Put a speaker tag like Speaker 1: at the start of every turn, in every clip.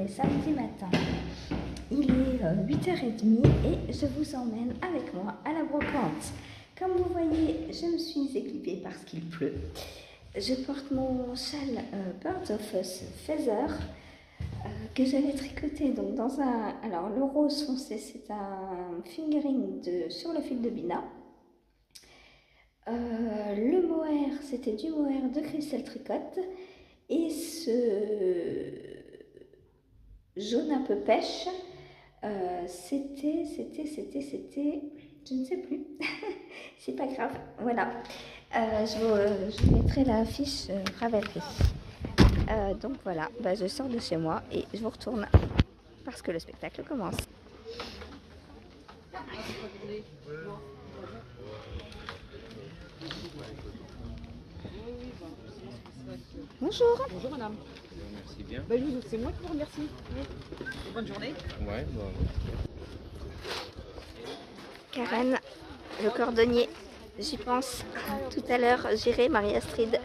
Speaker 1: est samedi matin, il est 8h30 et je vous emmène avec moi à la brocante. Comme vous voyez, je me suis équipée parce qu'il pleut. Je porte mon châle Birds of Feather que j'avais tricoté donc dans un... Alors le rose foncé, c'est un fingering sur le fil de Bina. Le mohair, c'était du mohair de Crystal Tricot. Et ce jaune un peu pêche, c'était, je ne sais plus, c'est pas grave, voilà. Je vous mettrai la fiche Ravelry. Donc voilà, je sors de chez moi et je vous retourne parce que le spectacle commence. Bonjour.
Speaker 2: Bonjour madame.
Speaker 3: Merci bien.
Speaker 2: C'est moi qui vous remercie. Bonne journée.
Speaker 3: Ouais, bon.
Speaker 1: Karen, le cordonnier, j'y pense. Tout à l'heure, j'irai Marie-Astrid.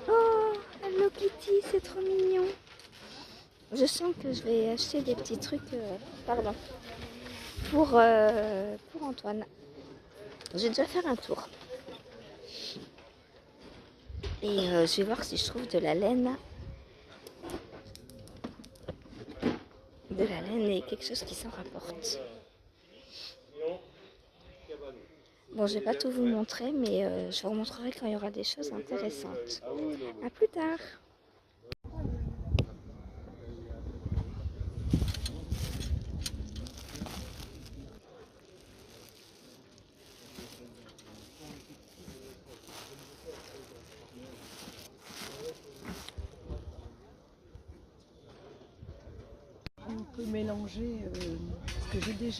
Speaker 1: Oh, Hello Kitty, c'est trop mignon. Je sens que je vais acheter des petits trucs, pour Antoine. Je vais déjà faire un tour. Et je vais voir si je trouve de la laine. De la laine et quelque chose qui s'en rapporte. Bon, je vais pas tout vous montrer, mais je vous montrerai quand il y aura des choses intéressantes. À plus tard.
Speaker 2: On peut mélanger ce que j'ai déjà.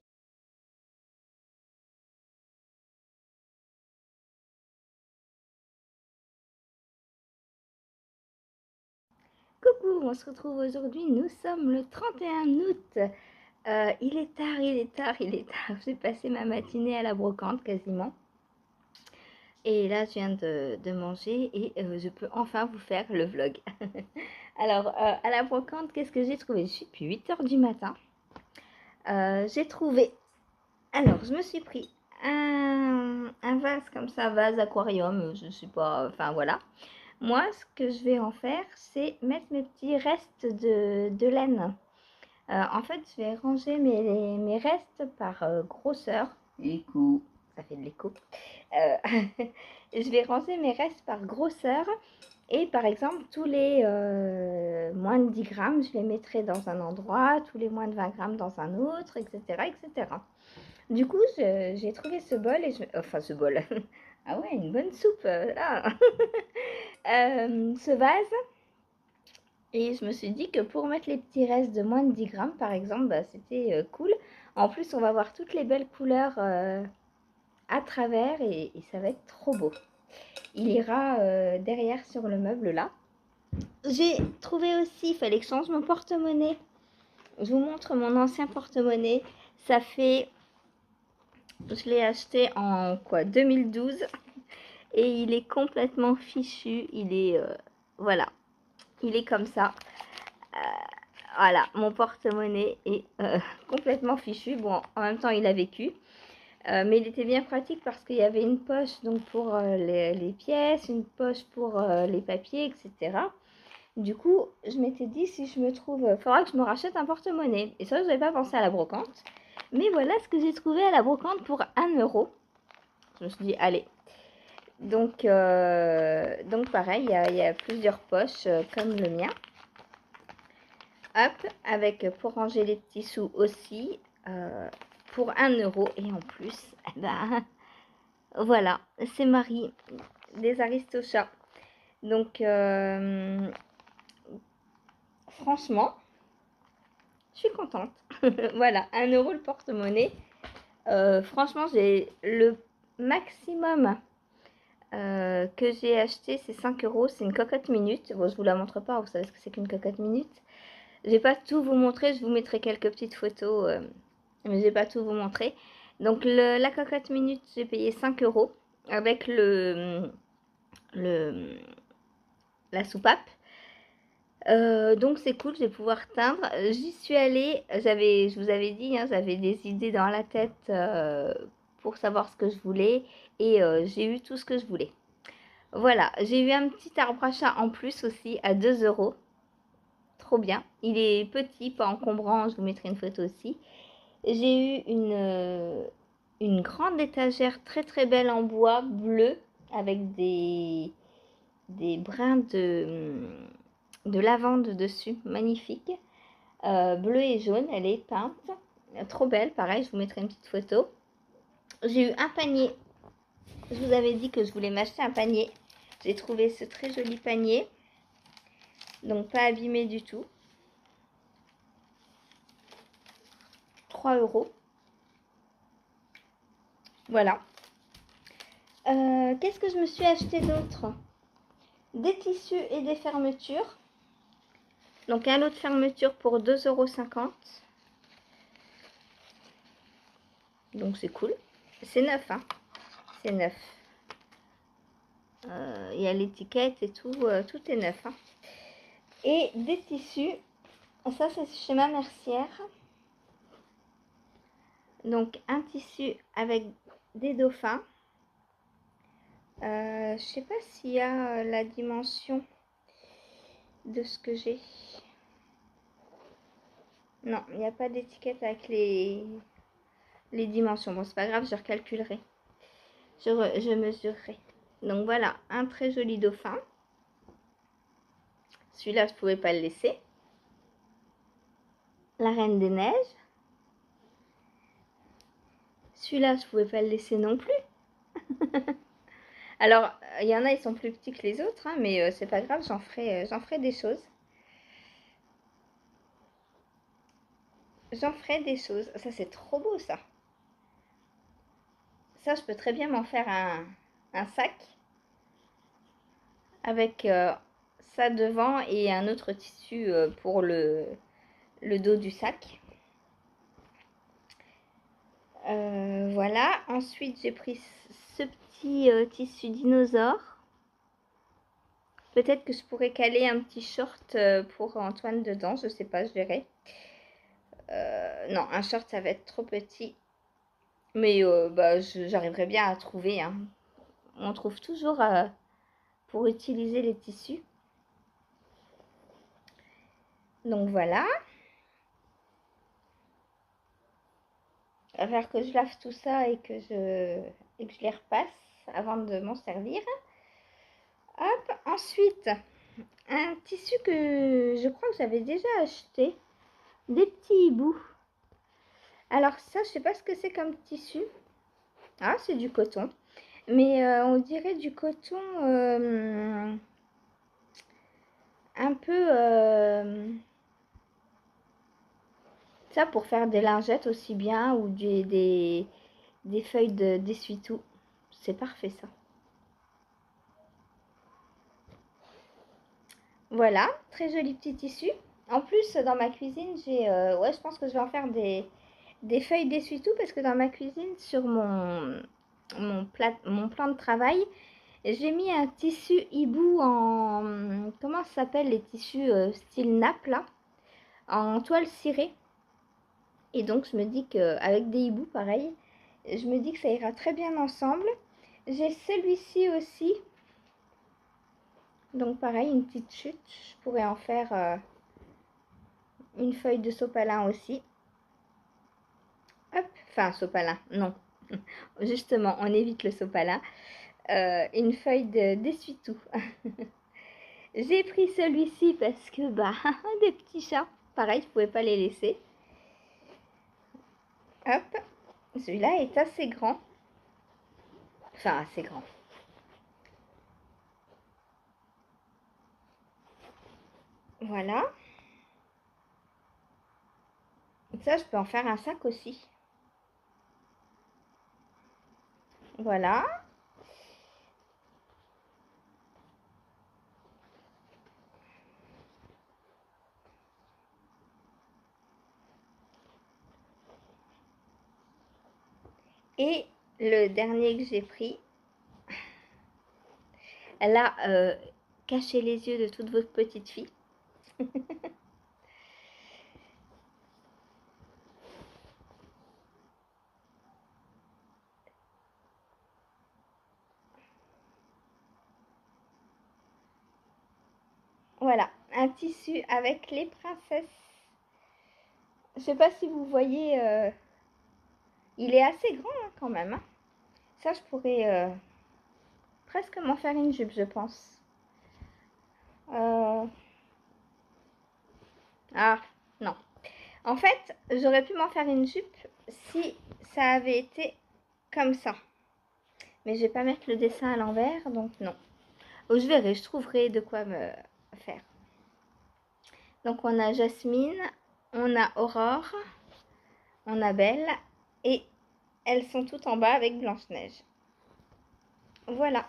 Speaker 1: Coucou, on se retrouve aujourd'hui, nous sommes le 31 août. Il est tard. J'ai passé ma matinée à la brocante quasiment. Et là, je viens de manger et je peux enfin vous faire le vlog. Alors, à la brocante, qu'est-ce que j'ai trouvé? Je suis depuis 8h du matin. J'ai trouvé... Alors, je me suis pris un vase comme ça, vase aquarium, je ne sais pas, enfin voilà. Moi, ce que je vais en faire, c'est mettre mes petits restes de laine. En fait, je vais ranger mes restes par grosseur. L'écho, ça fait de l'écho. Je vais ranger mes restes par grosseur. Et par exemple, tous les moins de 10 grammes, je les mettrai dans un endroit, tous les moins de 20 grammes dans un autre, etc. etc. Du coup, j'ai trouvé ce bol, enfin ce bol, ah ouais, une bonne soupe, là. Ce vase, et je me suis dit que pour mettre les petits restes de moins de 10 grammes, par exemple, c'était cool. En plus, on va voir toutes les belles couleurs à travers et ça va être trop beau. Il ira derrière sur le meuble là. J'ai trouvé aussi, il fallait que je change mon porte-monnaie. Je vous montre mon ancien porte-monnaie. Ça fait, je l'ai acheté en 2012 et il est complètement fichu. Il est, voilà, il est comme ça. Voilà, mon porte-monnaie est complètement fichu. Bon, en même temps, il a vécu. Mais il était bien pratique parce qu'il y avait une poche donc pour les pièces, une poche pour les papiers, etc. Du coup, je m'étais dit, si je me trouve... Il faudra que je me rachète un porte-monnaie. Et ça, je n'avais pas pensé à la brocante. Mais voilà ce que j'ai trouvé à la brocante pour 1 €. Je me suis dit, allez. Donc pareil, il y a plusieurs poches comme le mien. Hop, avec pour ranger les petits sous aussi, pour 1 €. Et en plus, voilà, c'est Marie des Aristochats. Donc, franchement, je suis contente. Voilà, 1 € le porte-monnaie. Franchement, j'ai le maximum que j'ai acheté, c'est 5 €. C'est une cocotte minute. Bon, je vous la montre pas, vous savez ce que c'est qu'une cocotte minute. Je vais pas tout vous montrer, je vous mettrai quelques petites photos, mais je vais pas tout vous montrer. Donc la cocotte minute, j'ai payé 5 € avec la soupape. Donc c'est cool, je vais pouvoir teindre. J'y suis allée, je vous avais dit, hein, j'avais des idées dans la tête pour savoir ce que je voulais et j'ai eu tout ce que je voulais. Voilà, j'ai eu un petit arbre à chat en plus aussi à 2 euros. Trop bien. Il est petit, pas encombrant, je vous mettrai une photo aussi. J'ai eu une grande étagère très très belle en bois bleu avec des brins de lavande dessus, magnifique. Bleu et jaune, elle est peinte. Trop belle, pareil, je vous mettrai une petite photo. J'ai eu un panier. Je vous avais dit que je voulais m'acheter un panier. J'ai trouvé ce très joli panier. Donc pas abîmé du tout. 3 euros. Voilà. Qu'est-ce que je me suis acheté d'autre? Des tissus et des fermetures. Donc un lot de fermeture pour 2,50 €. Donc c'est cool. C'est neuf, hein. C'est neuf. Il y a l'étiquette et tout. Tout est neuf, hein. Et des tissus. Ça c'est chez ma mercière. Donc un tissu avec des dauphins. Je sais pas s'il y a la dimension de ce que j'ai. Non, il n'y a pas d'étiquette avec les dimensions. Bon, c'est pas grave, je recalculerai. Je mesurerai. Donc voilà, un très joli dauphin. Celui-là, je ne pouvais pas le laisser. La Reine des Neiges. Celui-là, je ne pouvais pas le laisser non plus. Alors, il y en a, ils sont plus petits que les autres, hein, mais c'est pas grave, j'en ferai des choses. J'en ferai des choses. Ça, c'est trop beau, ça. Ça, je peux très bien m'en faire un sac avec ça devant et un autre tissu pour le dos du sac. Voilà. Ensuite, j'ai pris ce petit tissu dinosaure. Peut-être que je pourrais caler un petit short pour Antoine dedans. Je sais pas, je verrai. Non, un short, ça va être trop petit. Mais bah, j'arriverai bien à trouver, hein. On trouve toujours pour utiliser les tissus. Donc voilà. Il va falloir que je lave tout ça et que je les repasse avant de m'en servir. Hop, ensuite, un tissu que je crois que j'avais déjà acheté. Des petits hiboux. Alors ça, je sais pas ce que c'est comme tissu. Ah, c'est du coton. Mais on dirait du coton un peu... ça pour faire des lingettes aussi bien ou des feuilles d'essuie-tout. C'est parfait ça. Voilà, très joli petit tissu. En plus, dans ma cuisine, ouais, je pense que je vais en faire des feuilles d'essuie-tout parce que dans ma cuisine, sur mon plan de travail, j'ai mis un tissu hibou en... Comment ça s'appelle les tissus style nappe là? En toile cirée. Et donc, je me dis qu'avec des hiboux, pareil, je me dis que ça ira très bien ensemble. J'ai celui-ci aussi. Donc, pareil, une petite chute. Je pourrais en faire une feuille de sopalin aussi. Hop, enfin, sopalin, non. Justement, on évite le sopalin. Une feuille d'essuie-tout. J'ai pris celui-ci parce que, bah, des petits chats. Pareil, je ne pouvais pas les laisser. Hop, celui-là est assez grand. Enfin, assez grand. Voilà. Ça, je peux en faire un sac aussi. Voilà. Et le dernier que j'ai pris, elle a caché les yeux de toutes vos petites filles. Voilà, un tissu avec les princesses. Je sais pas si vous voyez, il est assez grand hein, quand même. Hein. Ça, je pourrais presque m'en faire une jupe, je pense. Ah, non. En fait, j'aurais pu m'en faire une jupe si ça avait été comme ça. Mais je vais pas mettre le dessin à l'envers, donc non. Oh, je verrai, je trouverai de quoi me faire. Donc on a Jasmine, on a Aurore, on a Belle et elles sont toutes en bas avec Blanche-Neige. Voilà.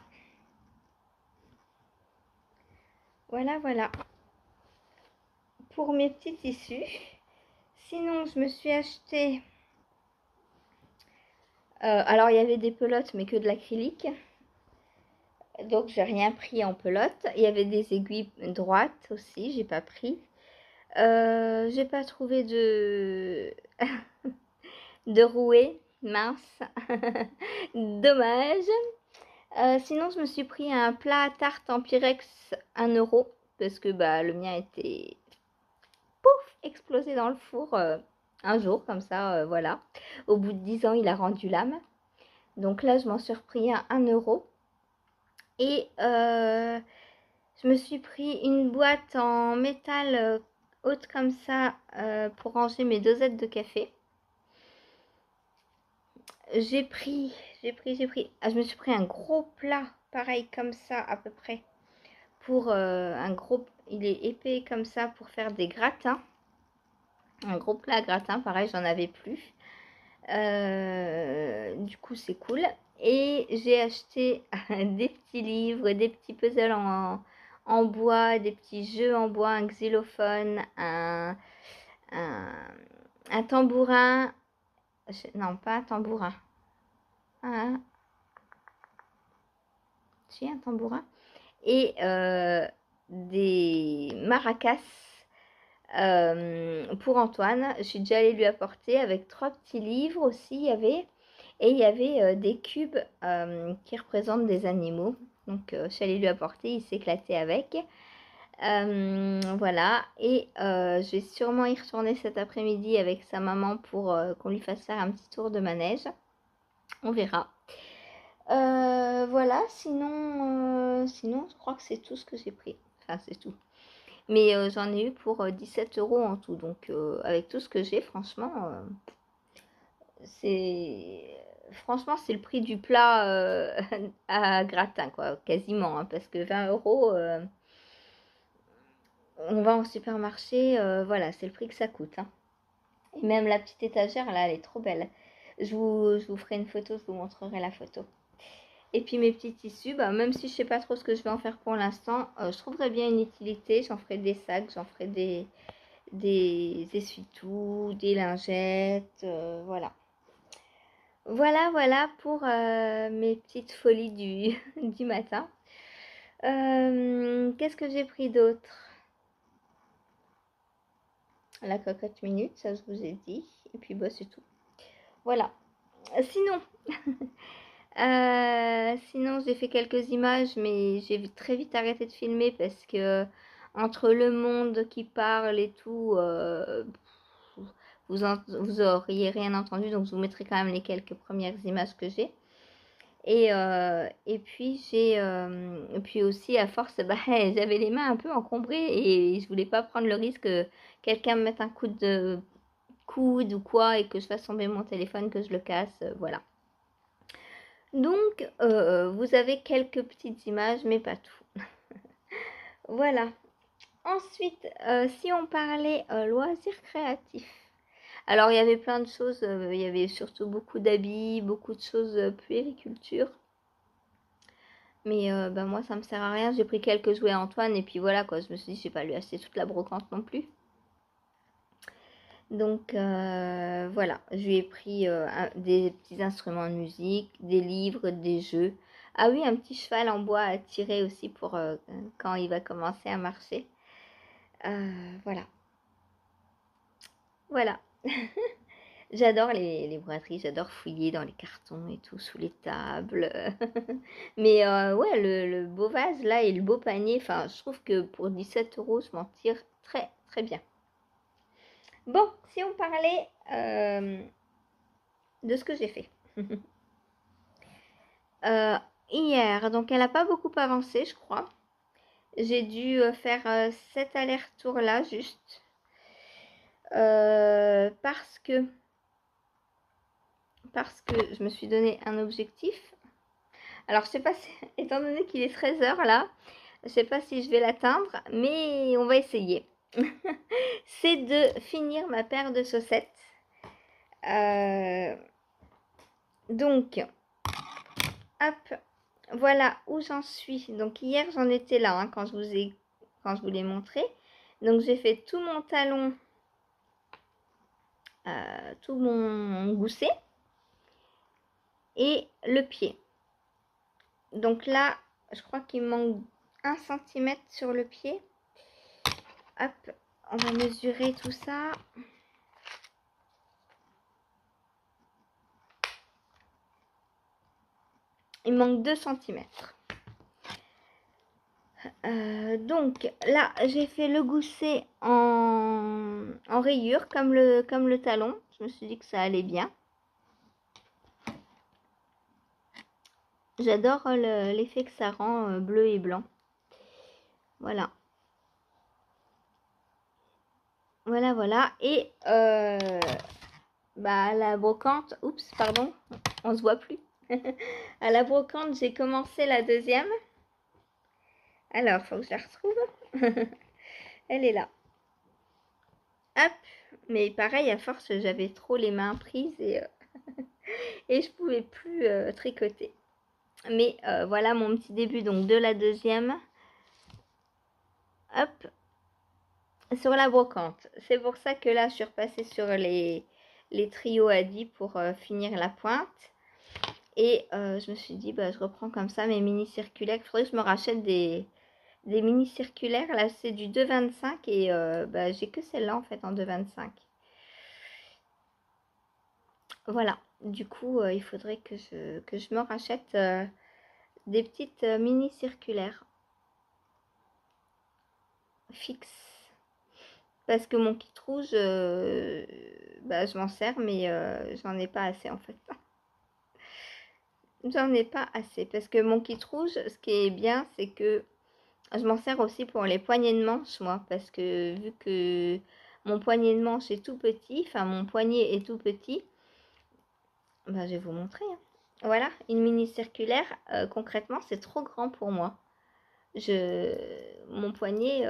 Speaker 1: Voilà, voilà. Pour mes petits tissus. Sinon, je me suis acheté... alors, il y avait des pelotes, mais que de l'acrylique. Donc, j'ai rien pris en pelote. Il y avait des aiguilles droites aussi, j'ai pas pris. J'ai pas trouvé de... de rouet. Mince. Dommage. Sinon, je me suis pris un plat à tarte en Pyrex 1 € parce que bah, le mien était pouf explosé dans le four un jour comme ça, voilà. Au bout de 10 ans, il a rendu l'âme. Donc là, je m'en suis repris à 1 € et je me suis pris une boîte en métal haute comme ça pour ranger mes dosettes de café. J'ai pris. Ah, je me suis pris un gros plat, pareil comme ça à peu près. Pour un gros, il est épais comme ça pour faire des gratins. Un gros plat à gratin, pareil, j'en avais plus. Du coup, c'est cool. Et j'ai acheté des petits livres, des petits puzzles en bois, des petits jeux en bois, un xylophone, un tambourin. Non, pas un tambourin. Si, un tambourin. Et des maracas pour Antoine. Je suis déjà allée lui apporter avec 3 petits livres aussi. Il y avait, et il y avait des cubes qui représentent des animaux. Donc je suis allée lui apporter, il s'éclatait avec. Voilà, et je vais sûrement y retourner cet après-midi avec sa maman pour qu'on lui fasse faire un petit tour de manège. On verra. Voilà, sinon je crois que c'est tout ce que j'ai pris. Enfin, c'est tout. Mais j'en ai eu pour 17 € en tout. Donc avec tout ce que j'ai, franchement, c'est c'est le prix du plat à gratin, quoi, quasiment. Hein, parce que 20 €, on va au supermarché, voilà, c'est le prix que ça coûte. Hein. Et même la petite étagère, là, elle est trop belle. Je vous ferai une photo, je vous montrerai la photo. Et puis mes petits tissus, bah, même si je sais pas trop ce que je vais en faire pour l'instant, je trouverai bien une utilité. J'en ferai des sacs, j'en ferai des essuie-tout, des lingettes, voilà. Voilà pour mes petites folies du, du matin. Qu'est-ce que j'ai pris d'autre? La cocotte minute, ça je vous ai dit. Et puis bah c'est tout. Voilà. Sinon, sinon j'ai fait quelques images, mais j'ai très vite arrêté de filmer parce que entre le monde qui parle et tout, vous auriez rien entendu, donc je vous mettrai quand même les quelques premières images que j'ai. Et puis puis aussi à force, bah, j'avais les mains un peu encombrées et je voulais pas prendre le risque que quelqu'un me mette un coup de coude ou quoi et que je fasse tomber mon téléphone, que je le casse, voilà. Donc vous avez quelques petites images, mais pas tout. Voilà. Ensuite, si on parlait loisirs créatifs. Alors il y avait plein de choses, il y avait surtout beaucoup d'habits, beaucoup de choses puériculture. Mais bah, moi ça me sert à rien, j'ai pris quelques jouets à Antoine et puis voilà quoi, je me suis dit je vais pas lui acheter toute la brocante non plus. Donc voilà, je lui ai pris des petits instruments de musique, des livres, des jeux. Ah oui, un petit cheval en bois à tirer aussi pour quand il va commencer à marcher. Voilà. Voilà. J'adore les braderies, j'adore fouiller dans les cartons et tout, sous les tables. Mais ouais, le beau vase là et le beau panier, enfin, je trouve que pour 17 euros, je m'en tire très très bien. Bon, si on parlait de ce que j'ai fait. Hier, donc elle n'a pas beaucoup avancé, je crois. J'ai dû faire cet aller-retour là, juste. Parce que je me suis donné un objectif. Alors, je sais pas si, étant donné qu'il est 13 h là, je sais pas si je vais l'atteindre, mais on va essayer. C'est de finir ma paire de chaussettes. Donc, hop, voilà où j'en suis. Donc, hier, j'en étais là, hein, quand je vous l'ai montré. Donc, j'ai fait tout mon talon, tout mon gousset et le pied. Donc là, je crois qu'il manque 1 cm sur le pied. Hop, on va mesurer tout ça. Il manque 2 cm. Donc là, j'ai fait le gousset en rayure comme le talon. Je me suis dit que ça allait bien. J'adore l'effet que ça rend bleu et blanc. Voilà. Voilà, voilà. Et bah, la brocante, oups, pardon, on se voit plus. À la brocante, j'ai commencé la deuxième. Alors, faut que je la retrouve. Elle est là. Hop. Mais pareil, à force, j'avais trop les mains prises et je pouvais plus tricoter. Mais voilà mon petit début donc de la deuxième. Hop. Sur la brocante. C'est pour ça que là, je suis repassée sur les trios à 10 pour finir la pointe. Et je me suis dit, bah, je reprends comme ça mes mini circulaires. Il faudrait que je me rachète des mini circulaires. Là, c'est du 2,25 et bah, j'ai que celle-là en fait en 2,25. Voilà. Du coup, il faudrait que je me rachète des petites mini circulaires fixes. Parce que mon kit rouge, bah, je m'en sers, mais j'en ai pas assez en fait. J'en ai pas assez. Parce que mon kit rouge, ce qui est bien, c'est que je m'en sers aussi pour les poignets de manche, moi. Parce que vu que mon poignet de manche est tout petit, enfin mon poignet est tout petit, bah, je vais vous montrer. Hein. Voilà, une mini circulaire, concrètement, c'est trop grand pour moi. Mon poignet,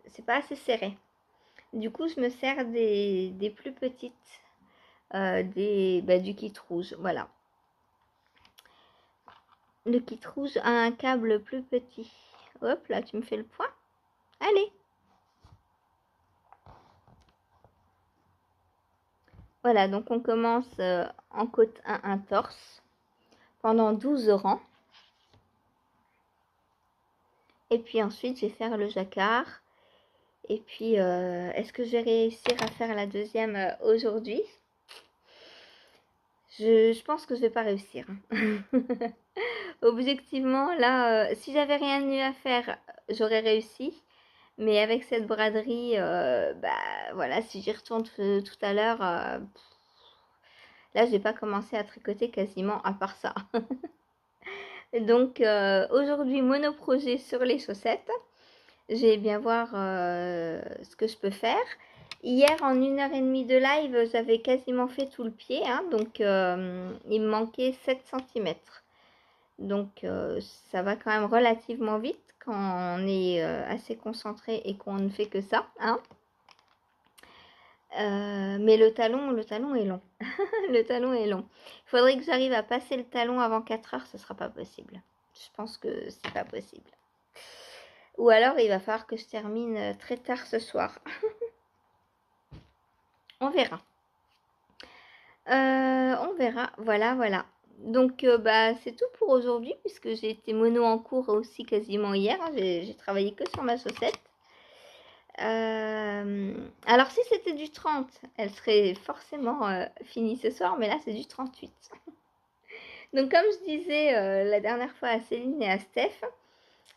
Speaker 1: c'est pas assez serré. Du coup, je me sers des plus petites, du kit rouge. Voilà. Le kit rouge a un câble plus petit. Hop, là, tu me fais le point. Allez. Voilà, donc on commence en côte 1, un torse pendant 12 rangs. Et puis ensuite, je vais faire le jacquard. Et puis, est-ce que je vais réussir à faire la deuxième aujourd'hui? Je pense que je vais pas réussir. Objectivement, là, si j'avais rien eu à faire, j'aurais réussi. Mais avec cette braderie, bah voilà, si j'y retourne tout à l'heure, là, j'ai pas commencé à tricoter quasiment à part ça. Donc, aujourd'hui, monoprojet sur les chaussettes. Je vais bien voir ce que je peux faire. Hier, en 1h30 de live, j'avais quasiment fait tout le pied. Hein, donc, il me manquait 7 cm. Donc, ça va quand même relativement vite quand on est assez concentré et qu'on ne fait que ça. Hein. Mais le talon est long. Le talon est long. Il faudrait que j'arrive à passer le talon avant 4 heures. Ce ne sera pas possible. Je pense que c'est pas possible. Ou alors, il va falloir que je termine très tard ce soir. On verra. On verra. Voilà, voilà. Donc, bah, c'est tout pour aujourd'hui, puisque j'ai été mono en cours aussi quasiment hier. Hein. J'ai travaillé que sur ma chaussette. Alors si c'était du 30, elle serait forcément finie ce soir, mais là c'est du 38. Donc comme je disais la dernière fois à Céline et à Steph,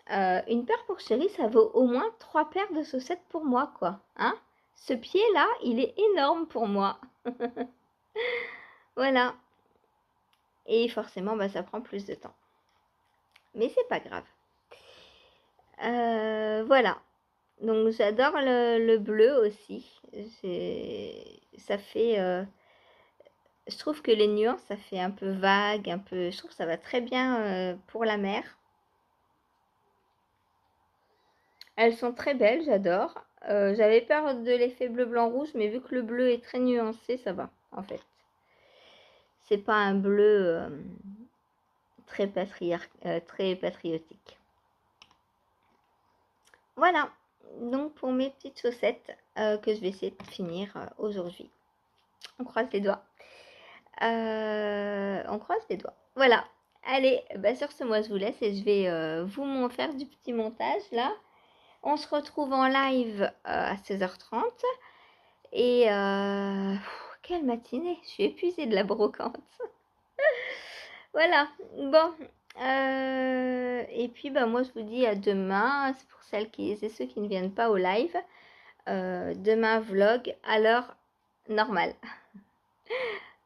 Speaker 1: une paire pour chérie, ça vaut au moins 3 paires de chaussettes pour moi, quoi. Hein? Ce pied-là, il est énorme pour moi. Voilà. Et forcément, bah, ça prend plus de temps. Mais c'est pas grave. Voilà. Donc j'adore le bleu aussi. Ça fait... je trouve que les nuances, ça fait un peu vague, un peu... Je trouve que ça va très bien pour la mer. Elles sont très belles, j'adore. J'avais peur de l'effet bleu-blanc-rouge, mais vu que le bleu est très nuancé, ça va, en fait. C'est pas un bleu très patriotique. Voilà, donc pour mes petites chaussettes que je vais essayer de finir aujourd'hui. On croise les doigts. On croise les doigts. Voilà. Allez, bah sur ce, moi je vous laisse et je vais vous faire du petit montage là. On se retrouve en live à 16h30. Et quelle matinée, je suis épuisée de la brocante. Voilà, bon. Et puis bah moi je vous dis à demain. C'est pour celles et ceux qui ne viennent pas au live. Demain vlog à l'heure normale.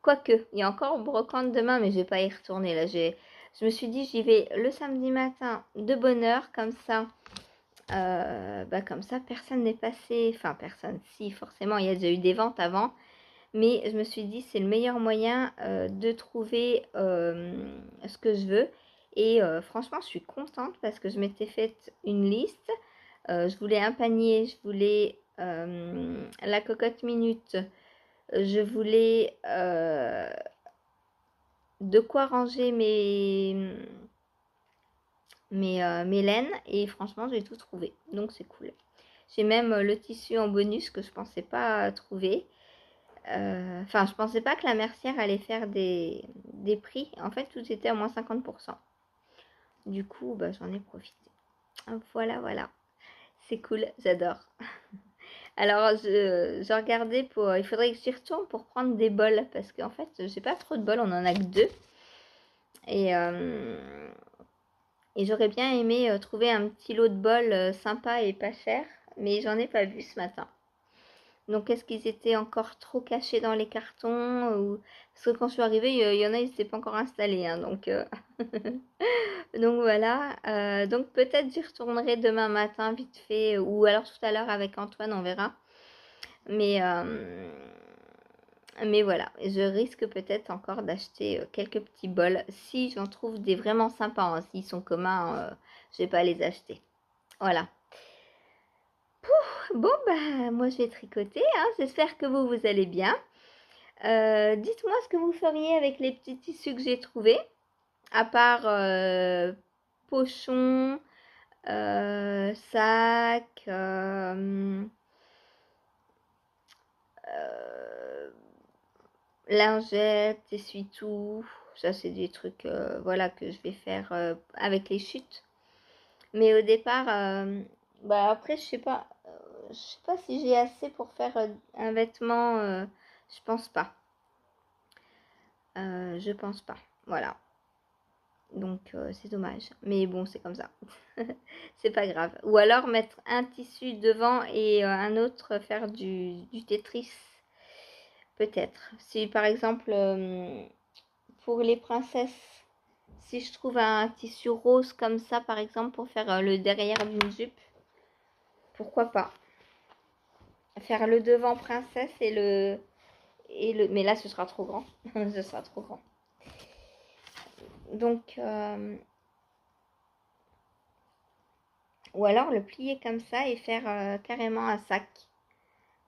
Speaker 1: Quoique, il y a encore brocante demain, mais je vais pas y retourner là. Je me suis dit j'y vais le samedi matin de bonne heure, comme ça. Comme ça, personne n'est passé. Enfin, personne. Si, forcément, il y a déjà eu des ventes avant. Mais je me suis dit c'est le meilleur moyen de trouver ce que je veux. Et franchement, je suis contente parce que je m'étais faite une liste. Je voulais un panier, je voulais la cocotte minute, je voulais de quoi ranger mes laines. Et franchement, j'ai tout trouvé. Donc, c'est cool. J'ai même le tissu en bonus que je pensais pas trouver. Enfin, je pensais pas que la mercière allait faire des prix. En fait, tout était à moins 50%. Du coup, bah, j'en ai profité. Voilà, voilà. C'est cool, j'adore. Alors, je regardais pour... Il faudrait que j'y retourne pour prendre des bols. Parce qu'en fait, j'ai pas trop de bols. On en a que 2. Et j'aurais bien aimé trouver un petit lot de bols sympa et pas cher. Mais j'en ai pas vu ce matin. Donc, est-ce qu'ils étaient encore trop cachés dans les cartons ou... Parce que quand je suis arrivée, il y en a, ils n'étaient pas encore installés. Hein, donc, donc, voilà. Donc, peut-être j'y retournerai demain matin, vite fait. Ou alors tout à l'heure avec Antoine, on verra. Mais voilà. Je risque peut-être encore d'acheter quelques petits bols. Si j'en trouve des vraiment sympas. Hein, s'ils sont communs, je ne vais pas les acheter. Voilà. Bon, bah, moi je vais tricoter. Hein. J'espère que vous allez bien. Dites-moi ce que vous feriez avec les petits tissus que j'ai trouvés. À part pochon, sac, lingette, essuie-tout. Ça, c'est des trucs voilà, que je vais faire avec les chutes. Mais au départ, après, je sais pas si j'ai assez pour faire un vêtement. Je pense pas. Je pense pas. Voilà. Donc c'est dommage. Mais bon, c'est comme ça. C'est pas grave. Ou alors mettre un tissu devant et un autre faire du Tetris. Peut-être. Si par exemple, pour les princesses, si je trouve un tissu rose comme ça, par exemple, pour faire le derrière d'une jupe, pourquoi pas. Faire le devant princesse et le... Mais là, ce sera trop grand. Ce sera trop grand. Donc... ou alors le plier comme ça et faire carrément un sac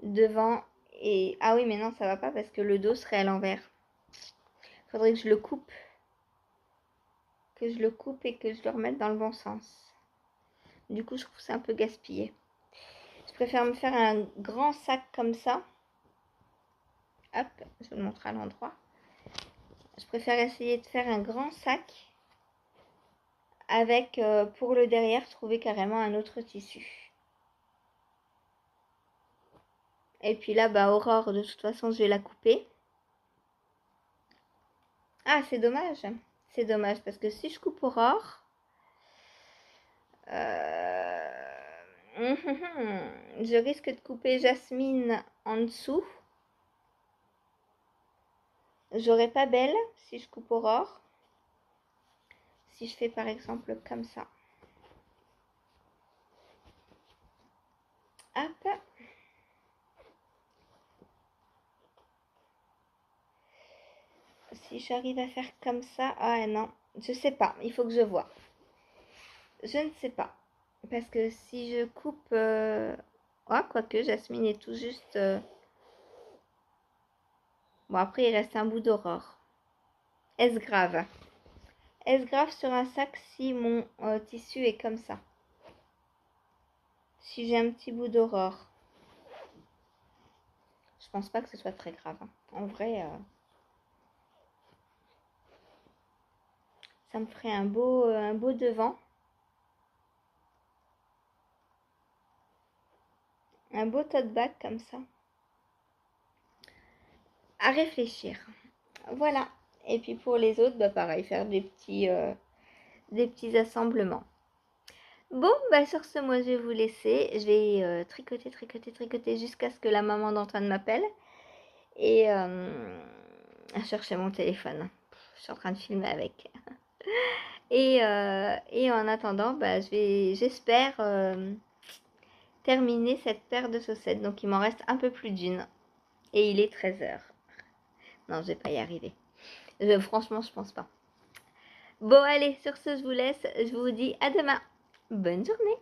Speaker 1: devant. Et ah oui, mais non, ça va pas parce que le dos serait à l'envers. Faudrait que je le coupe. Que je le coupe et que je le remette dans le bon sens. Du coup, je trouve ça un peu gaspillé. Je préfère me faire un grand sac comme ça. Hop, je vous le montre à l'endroit. Je préfère essayer de faire un grand sac avec, pour le derrière, trouver carrément un autre tissu. Et puis là, bah, Aurore, de toute façon, je vais la couper. Ah, c'est dommage. C'est dommage parce que si je coupe Aurore... je risque de couper Jasmine en dessous. J'aurai pas Belle si je coupe Aurore. Si je fais par exemple comme ça. Hop. Si j'arrive à faire comme ça... Ah non, je sais pas. Il faut que je vois. Je ne sais pas. Parce que si je coupe... Ah, quoique Jasmine est tout juste... Bon, après, il reste un bout d'Aurore. Est-ce grave? Est-ce grave sur un sac si mon tissu est comme ça? Si j'ai un petit bout d'Aurore? Je pense pas que ce soit très grave. Hein. En vrai, ça me ferait un beau devant. Un beau tote bag comme ça. À réfléchir. Voilà. Et puis pour les autres, bah pareil, faire des petits assemblements. Bon, bah sur ce, moi je vais vous laisser. Je vais tricoter jusqu'à ce que la maman d'Antoine m'appelle. Et chercher mon téléphone. Je suis en train de filmer avec. Et en attendant, bah, j'espère terminer cette paire de chaussettes. Donc il m'en reste un peu plus d'une. Et il est 13h. Non, je vais pas y arriver. Franchement, je pense pas. Bon, allez, sur ce, je vous laisse. Je vous dis à demain. Bonne journée.